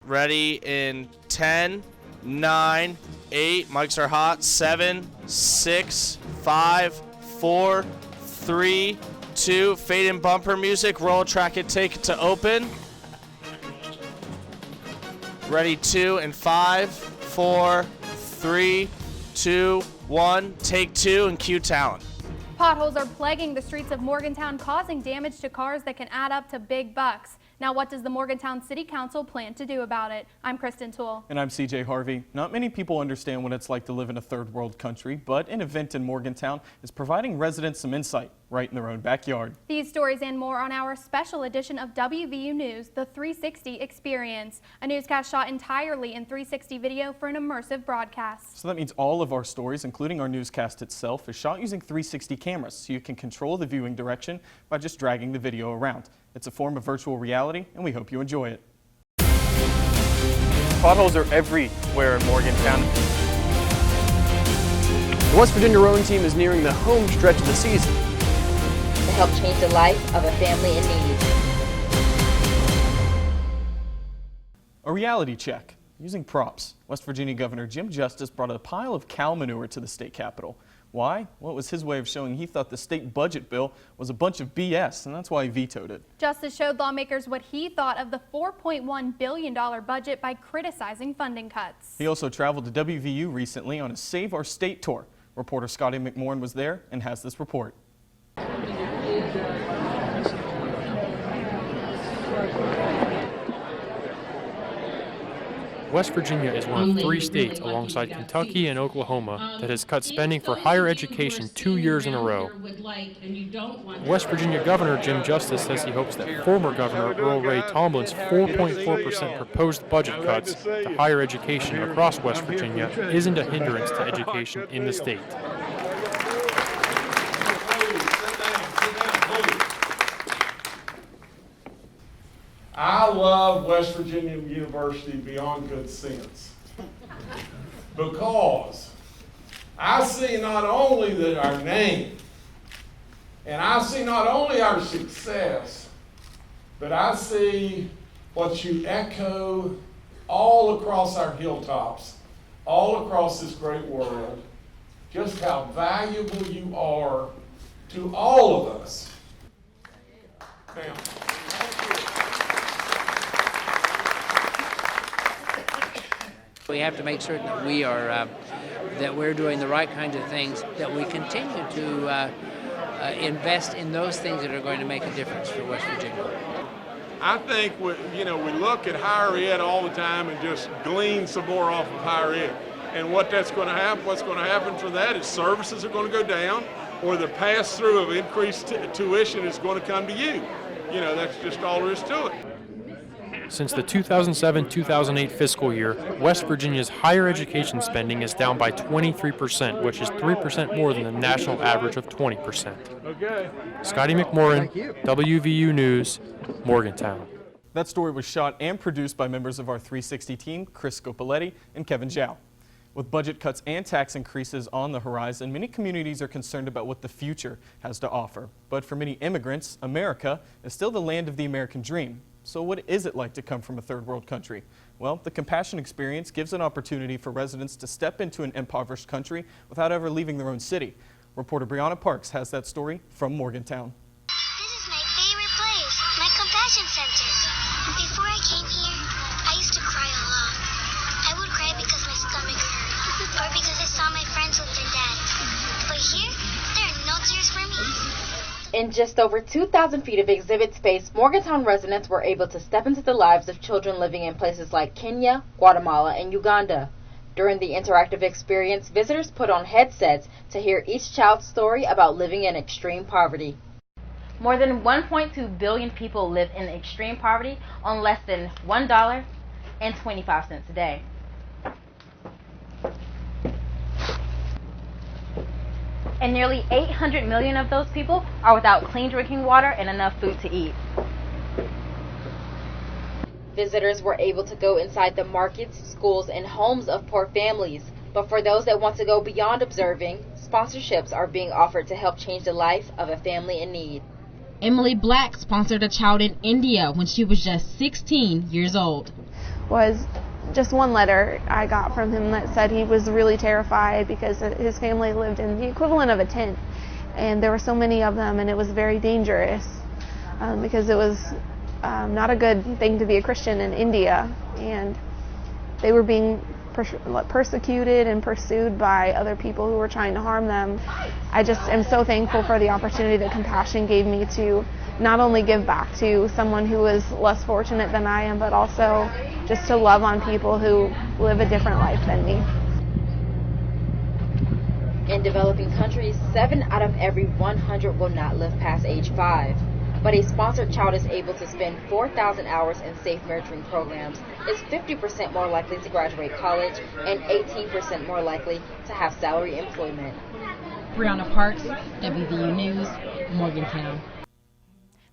Ready in 10, 9, 8. Mics are hot. 7, 6, 5, 4, 3, 2. Fade in bumper music. Roll, track, and take it to open. Ready, 2 and 5, 4, 3, 2, 1. Take 2 and cue talent. Potholes are plaguing the streets of Morgantown, causing damage to cars that can add up to big bucks. Now, what does the Morgantown City Council plan to do about it? I'm Kristen Toole. And I'm CJ Harvey. Not many people understand what it's like to live in a third world country, but an event in Morgantown is providing residents some insight right in their own backyard. These stories and more on our special edition of WVU News, The 360 Experience, a newscast shot entirely in 360 video for an immersive broadcast. So that means all of our stories, including our newscast itself, is shot using 360 cameras, so you can control the viewing direction by just dragging the video around. It's a form of virtual reality, and we hope you enjoy it. Potholes are everywhere in Morgantown. The West Virginia rowing team is nearing the home stretch of the season to help change the life of a family in need. A reality check using props. West Virginia Governor Jim Justice brought a pile of cow manure to the state capitol. Why? Well, it was his way of showing he thought the state budget bill was a bunch of BS, and that's why he vetoed it. Justice showed lawmakers what he thought of the $4.1 billion budget by criticizing funding cuts. He also traveled to WVU recently on a Save Our State tour. Reporter Scotty McMorrin was there and has this report. West Virginia is one of 3 states alongside Kentucky and Oklahoma that has cut spending for higher education 2 years in a row. West Virginia Governor Jim Justice says he hopes that former Governor Earl Ray Tomlin's 4.4% proposed budget cuts to higher education across West Virginia isn't a hindrance to education in the state. I love West Virginia University beyond good sense because I see not only that our name and I see not only our success, but I see what you echo all across our hilltops, all across this great world, just how valuable you are to all of us. Now, we have to make certain that we are that we're doing the right kinds of things, that we continue to invest in those things that are going to make a difference for West Virginia. I think we look at higher ed all the time and just glean some more off of higher ed. And what's going to happen for that is services are going to go down, or the pass-through of increased tuition is going to come to you. That's just all there is to it. Since the 2007-2008 fiscal year, West Virginia's higher education spending is down by 23%, which is 3% more than the national average of 20%. Okay. Scotty McMorrin, WVU News, Morgantown. That story was shot and produced by members of our 360 team, Chris Scopoletti and Kevin Zhao. With budget cuts and tax increases on the horizon, many communities are concerned about what the future has to offer. But for many immigrants, America is still the land of the American dream. So what is it like to come from a third world country? Well, the Compassion Experience gives an opportunity for residents to step into an impoverished country without ever leaving their own city. Reporter Brianna Parks has that story from Morgantown. This is my favorite place, my Compassion Center. Before I came here, I used to cry a lot. I would cry because my stomach hurt, or because I saw my friends with their dads. But here, there are no tears for me. In just over 2,000 feet of exhibit space, Morgantown residents were able to step into the lives of children living in places like Kenya, Guatemala, and Uganda. During the interactive experience, visitors put on headsets to hear each child's story about living in extreme poverty. More than 1.2 billion people live in extreme poverty on less than $1.25 a day. And nearly 800 million of those people are without clean drinking water and enough food to eat. Visitors were able to go inside the markets, schools, and homes of poor families. But for those that want to go beyond observing, sponsorships are being offered to help change the life of a family in need. Emily Black sponsored a child in India when she was just 16 years old. was just one letter I got from him that said he was really terrified because his family lived in the equivalent of a tent, and there were so many of them, and it was very dangerous because it was not a good thing to be a Christian in India, and they were being persecuted and pursued by other people who were trying to harm them. I just am so thankful for the opportunity that Compassion gave me to not only give back to someone who is less fortunate than I am, but also just to love on people who live a different life than me. In developing countries, 7 out of every 100 will not live past age 5. But a sponsored child is able to spend 4,000 hours in safe nurturing programs, is 50% more likely to graduate college, and 18% more likely to have salary employment. Brianna Parks, WVU News, Morgantown.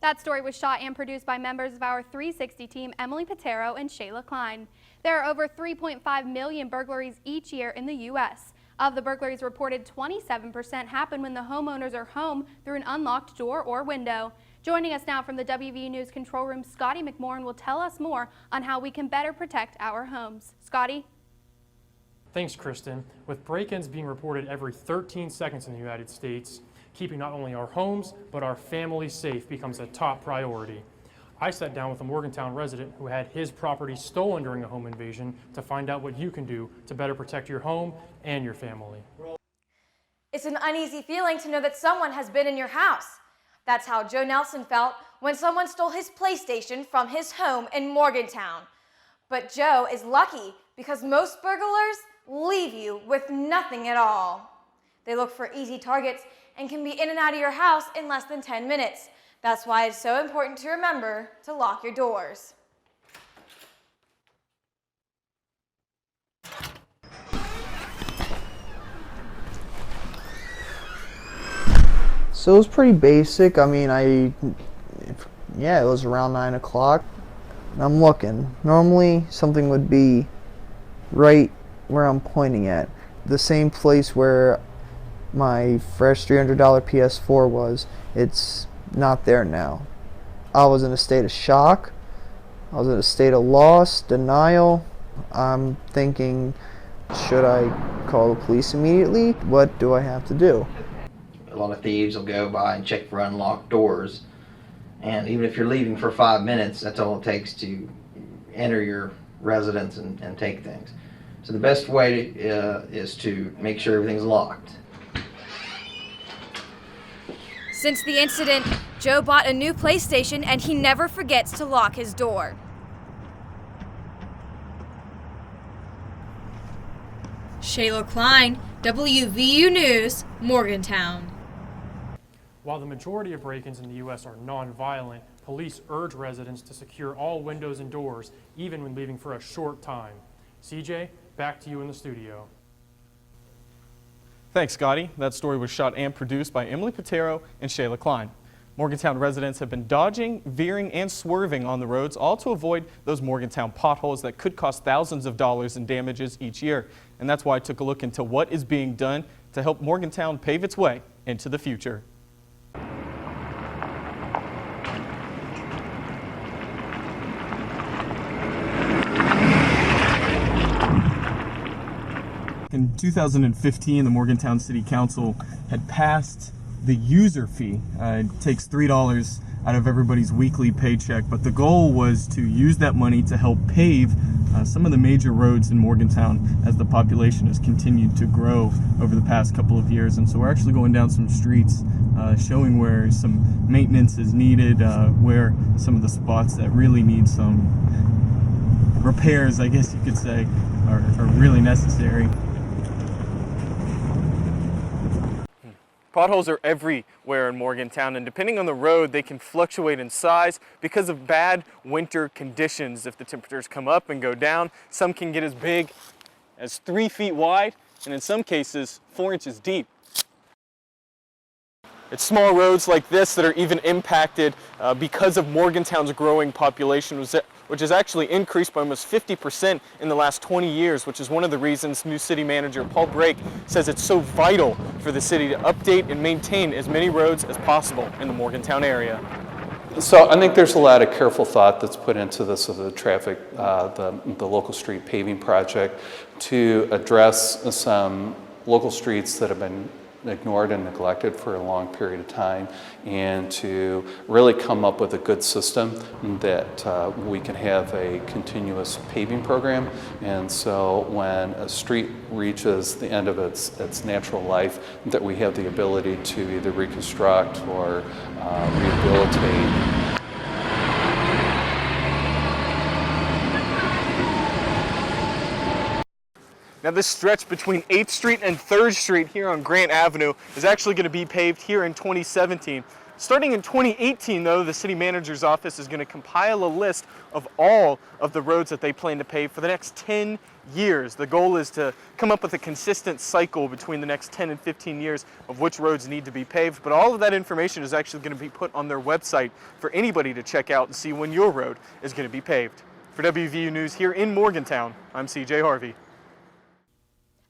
That story was shot and produced by members of our 360 team, Emily Patero and Shayla Klein. There are over 3.5 million burglaries each year in the U.S. Of the burglaries reported, 27% happen when the homeowners are home through an unlocked door or window. Joining us now from the WVU News Control Room, Scotty McMorrin will tell us more on how we can better protect our homes. Scotty? Thanks, Kristen. With break-ins being reported every 13 seconds in the United States, keeping not only our homes, but our families safe becomes a top priority. I sat down with a Morgantown resident who had his property stolen during a home invasion to find out what you can do to better protect your home and your family. It's an uneasy feeling to know that someone has been in your house. That's how Joe Nelson felt when someone stole his PlayStation from his home in Morgantown. But Joe is lucky because most burglars leave you with nothing at all. They look for easy targets and can be in and out of your house in less than 10 minutes. That's why it's so important to remember to lock your doors. So it was pretty basic. I mean, it was around 9 o'clock. I'm looking. Normally something would be right where I'm pointing at. The same place where my fresh $300 PS4 was. It's not there now. I was in a state of shock. I was in a state of loss, denial. I'm thinking, should I call the police immediately? What do I have to do? A lot of thieves will go by and check for unlocked doors, and even if you're leaving for 5 minutes, that's all it takes to enter your residence and take things. So the best way is to make sure everything's locked. Since the incident, Joe bought a new PlayStation and he never forgets to lock his door. Shayla Klein, WVU News, Morgantown. While the majority of break-ins in the U.S. are non-violent, police urge residents to secure all windows and doors, even when leaving for a short time. CJ, back to you in the studio. Thanks, Scotty. That story was shot and produced by Emily Patero and Shayla Klein. Morgantown residents have been dodging, veering, and swerving on the roads, all to avoid those Morgantown potholes that could cost thousands of dollars in damages each year. And that's why I took a look into what is being done to help Morgantown pave its way into the future. In 2015, the Morgantown City Council had passed the user fee. It takes $3 out of everybody's weekly paycheck, but the goal was to use that money to help pave some of the major roads in Morgantown as the population has continued to grow over the past couple of years. And so we're actually going down some streets showing where some maintenance is needed, where some of the spots that really need some repairs, I guess you could say, are really necessary. Potholes are everywhere in Morgantown, and depending on the road, they can fluctuate in size because of bad winter conditions. If the temperatures come up and go down, some can get as big as 3 feet wide, and in some cases, 4 inches deep. It's small roads like this that are even impacted because of Morgantown's growing population, which has actually increased by almost 50% in the last 20 years, which is one of the reasons new city manager Paul Brake says it's so vital for the city to update and maintain as many roads as possible in the Morgantown area. So I think there's a lot of careful thought that's put into this of the traffic, the local street paving project to address some local streets that have been ignored and neglected for a long period of time, and to really come up with a good system that we can have a continuous paving program. And so when a street reaches the end of its natural life, that we have the ability to either reconstruct or rehabilitate. Now this stretch between 8th Street and 3rd Street here on Grant Avenue is actually going to be paved here in 2017. Starting in 2018 though, the city manager's office is going to compile a list of all of the roads that they plan to pave for the next 10 years. The goal is to come up with a consistent cycle between the next 10 and 15 years of which roads need to be paved, but all of that information is actually going to be put on their website for anybody to check out and see when your road is going to be paved. For WVU News here in Morgantown, I'm CJ Harvey.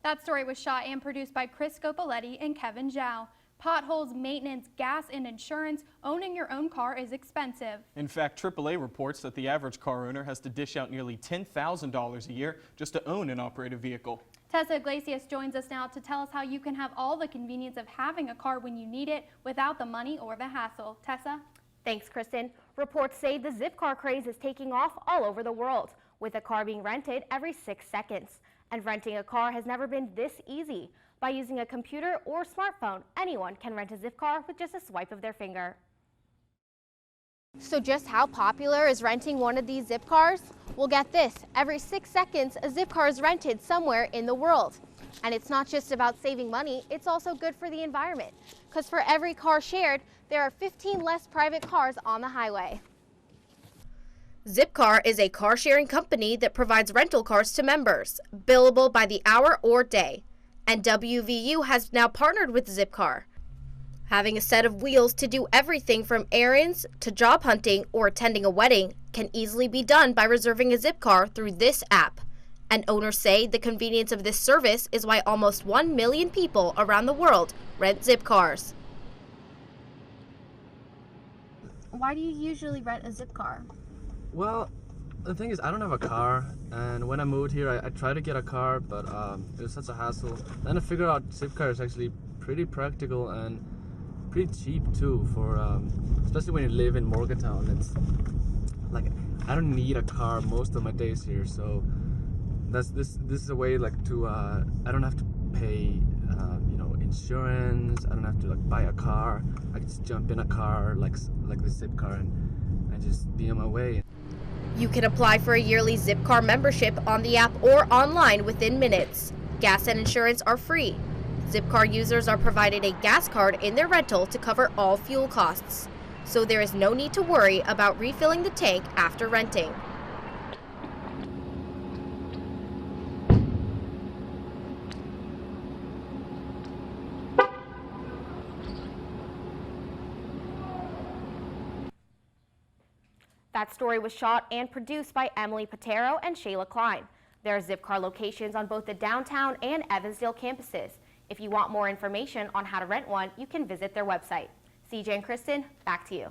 That story was shot and produced by Chris Scopoletti and Kevin Zhao. Potholes, maintenance, gas, and insurance, owning your own car is expensive. In fact, AAA reports that the average car owner has to dish out nearly $10,000 a year just to own and operate a vehicle. Tessa Iglesias joins us now to tell us how you can have all the convenience of having a car when you need it without the money or the hassle. Tessa? Thanks, Kristen. Reports say the Zipcar craze is taking off all over the world, with a car being rented every 6 seconds. And renting a car has never been this easy. By using a computer or smartphone, anyone can rent a Zipcar with just a swipe of their finger. So just how popular is renting one of these Zipcars? Well, get this, every 6 seconds a Zipcar is rented somewhere in the world. And it's not just about saving money, it's also good for the environment. Because for every car shared, there are 15 less private cars on the highway. Zipcar is a car-sharing company that provides rental cars to members, billable by the hour or day. And WVU has now partnered with Zipcar. Having a set of wheels to do everything from errands to job hunting or attending a wedding can easily be done by reserving a Zipcar through this app. And owners say the convenience of this service is why almost 1 million people around the world rent Zipcars. Why do you usually rent a Zipcar? Well, the thing is, I don't have a car, and when I moved here, I tried to get a car, but it was such a hassle. Then I figured out Zipcar is actually pretty practical and pretty cheap too, for especially when you live in Morgantown. It's like I don't need a car most of my days here, so this is a way like to I don't have to pay insurance. I don't have to like buy a car. I can just jump in a car like the Zipcar and just be on my way. You can apply for a yearly Zipcar membership on the app or online within minutes. Gas and insurance are free. Zipcar users are provided a gas card in their rental to cover all fuel costs. So there is no need to worry about refilling the tank after renting. That story was shot and produced by Emily Patero and Shayla Klein. There are Zipcar locations on both the downtown and Evansdale campuses. If you want more information on how to rent one, you can visit their website. CJ and Kristen, back to you.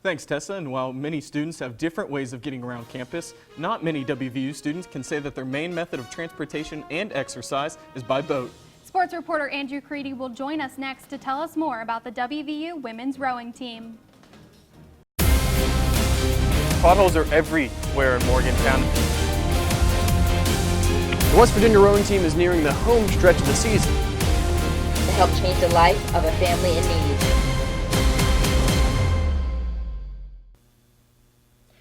Thanks, Tessa. And while many students have different ways of getting around campus, not many WVU students can say that their main method of transportation and exercise is by boat. Sports reporter Andrew Creedy will join us next to tell us more about the WVU women's rowing team. Potholes are everywhere in Morgantown. The West Virginia rowing team is nearing the home stretch of the season. To help change the life of a family in need.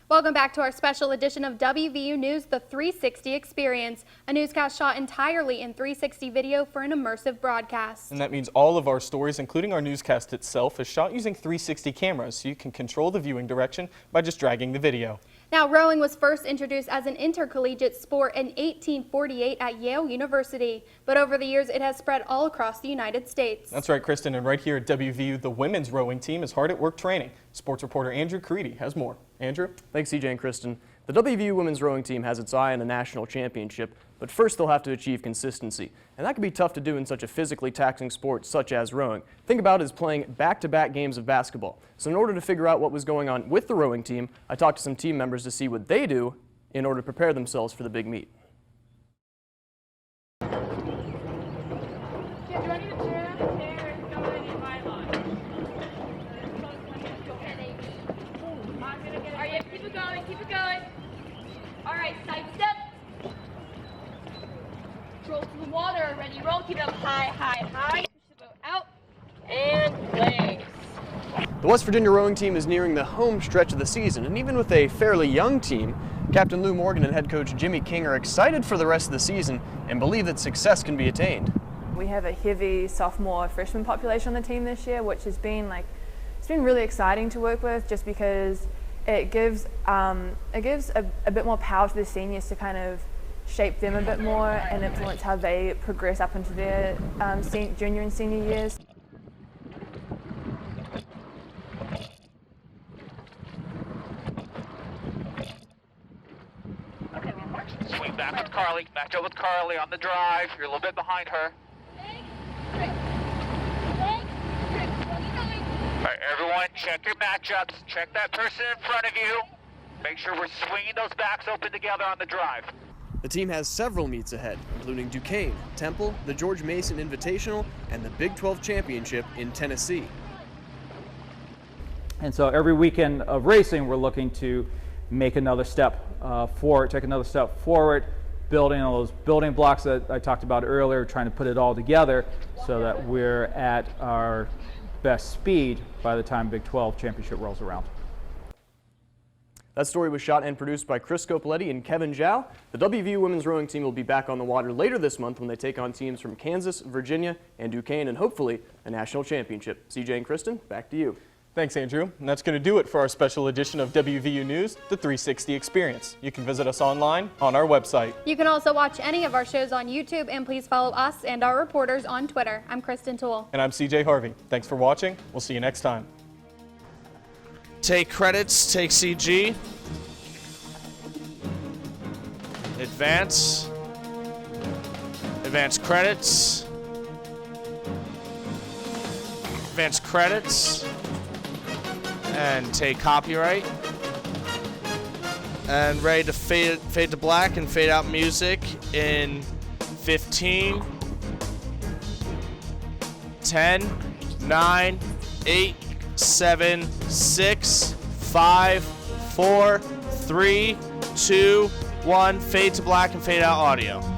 Welcome back to our special edition of WVU News, the 360 Experience, a newscast shot entirely in 360 video for an immersive broadcast. And that means all of our stories, including our newscast itself, is shot using 360 cameras, so you can control the viewing direction by just dragging the video. Now, rowing was first introduced as an intercollegiate sport in 1848 at Yale University, but over the years it has spread all across the United States. That's right, Kristen, and right here at WVU, the women's rowing team is hard at work training. Sports reporter Andrew Creedy has more. Andrew? Thanks, CJ and Kristen. The WVU women's rowing team has its eye on a national championship, but first they'll have to achieve consistency. And that can be tough to do in such a physically taxing sport such as rowing. Think about it as playing back-to-back games of basketball. So in order to figure out what was going on with the rowing team, I talked to some team members to see what they do in order to prepare themselves for the big meet. Keep it going. All right, side step. Roll to the water. Ready, roll. Keep it up high, high, high. Push the boat out. And legs. The West Virginia rowing team is nearing the home stretch of the season, and even with a fairly young team, Captain Lou Morgan and head coach Jimmy King are excited for the rest of the season and believe that success can be attained. We have a heavy sophomore freshman population on the team this year, which has been it's been really exciting to work with, just because it gives a bit more power to the seniors to kind of shape them a bit more and influence how they progress up into their junior and senior years. Swing back with Carly, match up with Carly on the drive. You're a little bit behind her. All right, everyone, check your matchups. Check that person in front of you. Make sure we're swinging those backs open together on the drive. The team has several meets ahead, including Duquesne, Temple, the George Mason Invitational, and the Big 12 Championship in Tennessee. And so every weekend of racing, we're looking to make another step forward, take another step forward, building all those building blocks that I talked about earlier, trying to put it all together so that we're at our best speed by the time Big 12 Championship rolls around. That story was shot and produced by Chris Scopoletti and Kevin Zhao. The WVU women's rowing team will be back on the water later this month when they take on teams from Kansas, Virginia, and Duquesne, and hopefully a national championship. CJ and Kristen, back to you. Thanks, Andrew. And that's going to do it for our special edition of WVU News, the 360 Experience. You can visit us online on our website. You can also watch any of our shows on YouTube, and please follow us and our reporters on Twitter. I'm Kristen Toole. And I'm CJ Harvey. Thanks for watching. We'll see you next time. Take credits, take CG. Advance. Advance credits. Advance credits. And take copyright. And ready to fade to black and fade out music in 15, 10, 9, 8, 7, 6, 5, 4, 3, 2, 1. Fade to black and fade out audio.